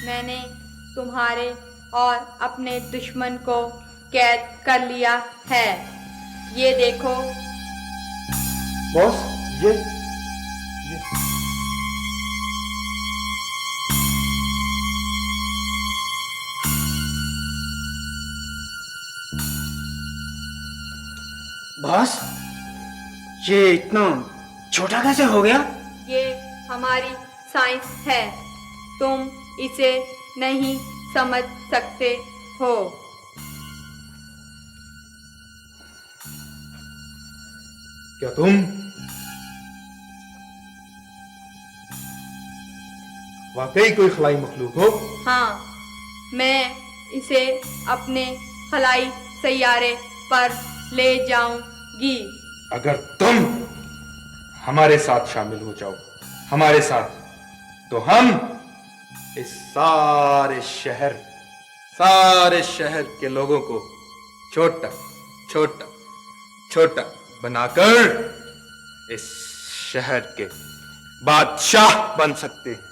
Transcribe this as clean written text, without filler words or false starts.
मैंने तुम्हारे और अपने दुश्मन को कैद कर लिया है। ये देखो। बॉस, ये बॉस, ये इतना छोटा कैसे हो गया? ये हमारी साइंस है, तुम इसे नहीं समझ सकते हो। क्या तुम वाकई कोई खलाई मखलूक हो? हाँ, मैं इसे अपने खलाई सैयारे पर ले जाऊंगी। अगर तुम हमारे साथ शामिल हो जाओ, हमारे साथ, तो हम इस सारे शहर के लोगों को छोटा छोटा छोटा बनाकर इस शहर के बादशाह बन सकते हैं।